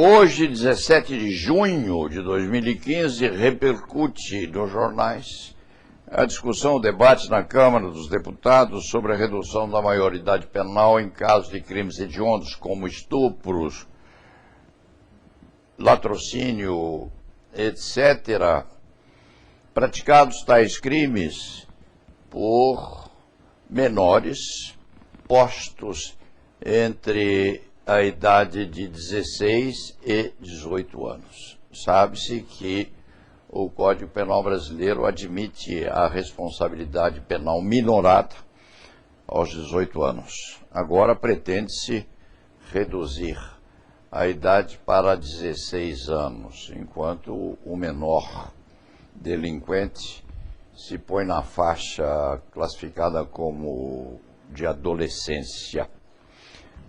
Hoje, 17 de junho de 2015, repercute nos jornais a discussão, o debate na Câmara dos Deputados sobre a redução da maioridade penal em casos de crimes hediondos, como estupros, latrocínio, etc., praticados tais crimes por menores postos entre a idade de 16 e 18 anos. Sabe-se que o Código Penal brasileiro admite a responsabilidade penal minorada aos 18 anos. Agora pretende-se reduzir a idade para 16 anos, enquanto o menor delinquente se põe na faixa classificada como de adolescência.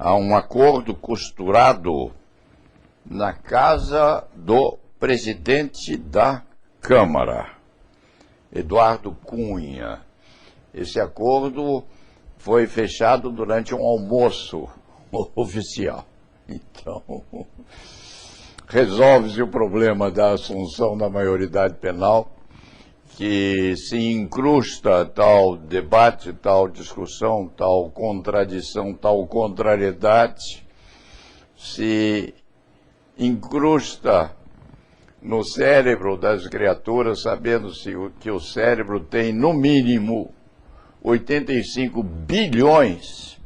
Há um acordo costurado na casa do presidente da Câmara, Eduardo Cunha. Esse acordo foi fechado durante um almoço oficial. Então, resolve-se o problema da assunção da maioridade penal, que se incrusta tal debate, tal discussão, tal contradição, tal contrariedade, se incrusta no cérebro das criaturas, sabendo-se que o cérebro tem, no mínimo, 85 bilhões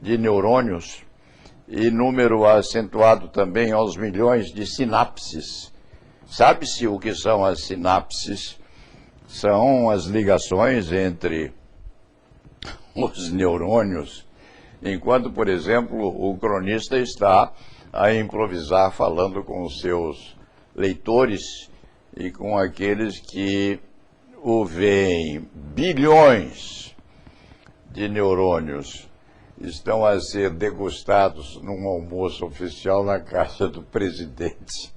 de neurônios e número acentuado também aos milhões de sinapses. Sabe-se o que são as sinapses? São as ligações entre os neurônios, enquanto, por exemplo, o cronista está a improvisar falando com os seus leitores e com aqueles que o veem. Bilhões de neurônios estão a ser degustados num almoço oficial na casa do presidente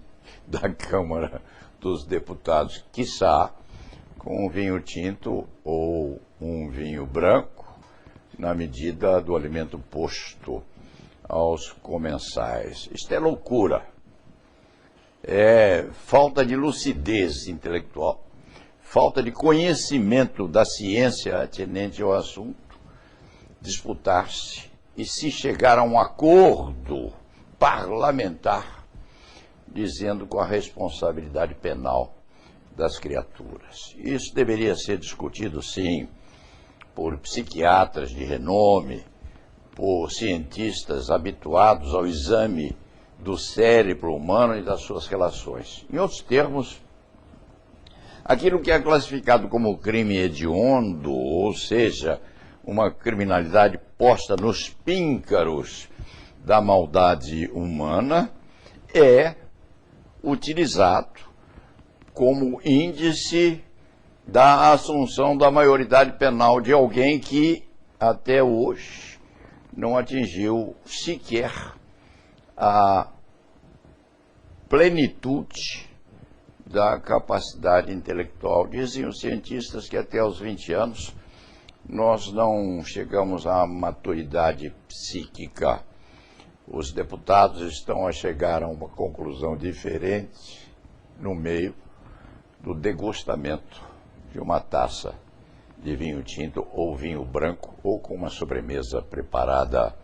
da Câmara dos Deputados, quiçá com um vinho tinto ou um vinho branco, na medida do alimento posto aos comensais. Isto é loucura. É falta de lucidez intelectual, falta de conhecimento da ciência atinente ao assunto, disputar-se e se chegar a um acordo parlamentar dizendo com a responsabilidade penal das criaturas. Isso deveria ser discutido, sim, por psiquiatras de renome, por cientistas habituados ao exame do cérebro humano e das suas relações. Em outros termos, aquilo que é classificado como crime hediondo, ou seja, uma criminalidade posta nos píncaros da maldade humana, é utilizado como índice da assunção da maioridade penal de alguém que, até hoje, não atingiu sequer a plenitude da capacidade intelectual. Dizem os cientistas que até os 20 anos nós não chegamos à maturidade psíquica. Os deputados estão a chegar a uma conclusão diferente no meio do degustamento de uma taça de vinho tinto ou vinho branco ou com uma sobremesa preparada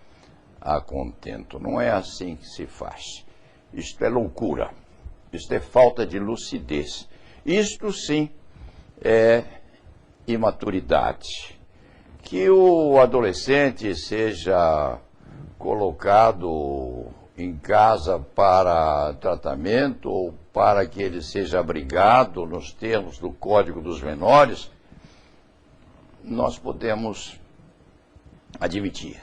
a contento. Não é assim que se faz. Isto é loucura. Isto é falta de lucidez. Isto sim é imaturidade. Que o adolescente seja colocado em casa para tratamento ou para que ele seja abrigado nos termos do Código dos Menores, nós podemos admitir.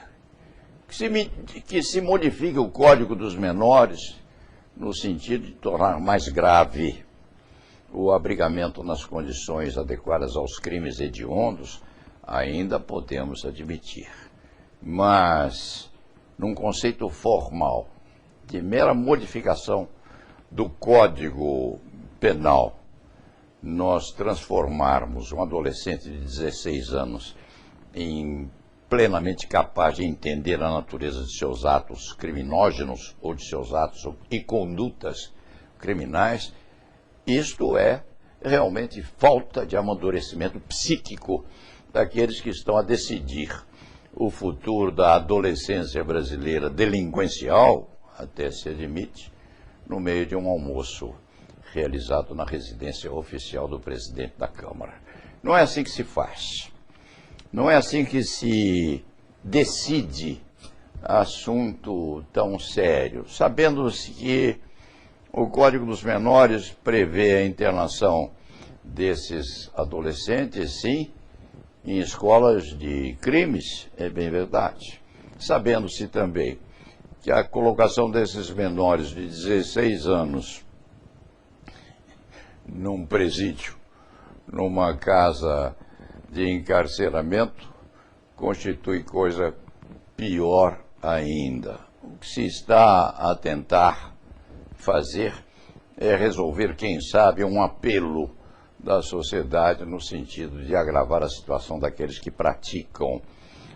Que se modifique o Código dos Menores no sentido de tornar mais grave o abrigamento nas condições adequadas aos crimes hediondos, ainda podemos admitir. Mas, num conceito formal de mera modificação do Código Penal, nós transformarmos um adolescente de 16 anos em plenamente capaz de entender a natureza de seus atos criminógenos ou de seus atos e condutas criminais, isto é realmente falta de amadurecimento psíquico daqueles que estão a decidir o futuro da adolescência brasileira delinquencial, até se admite, no meio de um almoço realizado na residência oficial do presidente da Câmara. Não é assim que se faz. Não é assim que se decide assunto tão sério, sabendo-se que o Código dos Menores prevê a internação desses adolescentes, sim, em escolas de crimes, é bem verdade. Sabendo-se também que a colocação desses menores de 16 anos num presídio, numa casa de encarceramento, constitui coisa pior ainda. O que se está a tentar fazer é resolver, quem sabe, um apelo da sociedade no sentido de agravar a situação daqueles que praticam,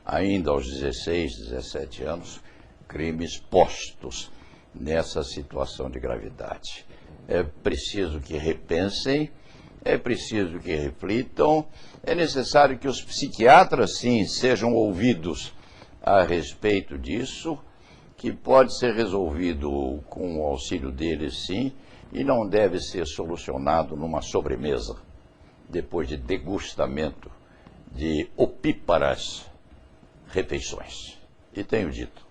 ainda aos 16, 17 anos, crimes postos nessa situação de gravidade. É preciso que repensem, é preciso que reflitam, é necessário que os psiquiatras, sim, sejam ouvidos a respeito disso, que pode ser resolvido com o auxílio deles, sim, e não deve ser solucionado numa sobremesa, depois de degustamento de opíparas refeições. E tenho dito.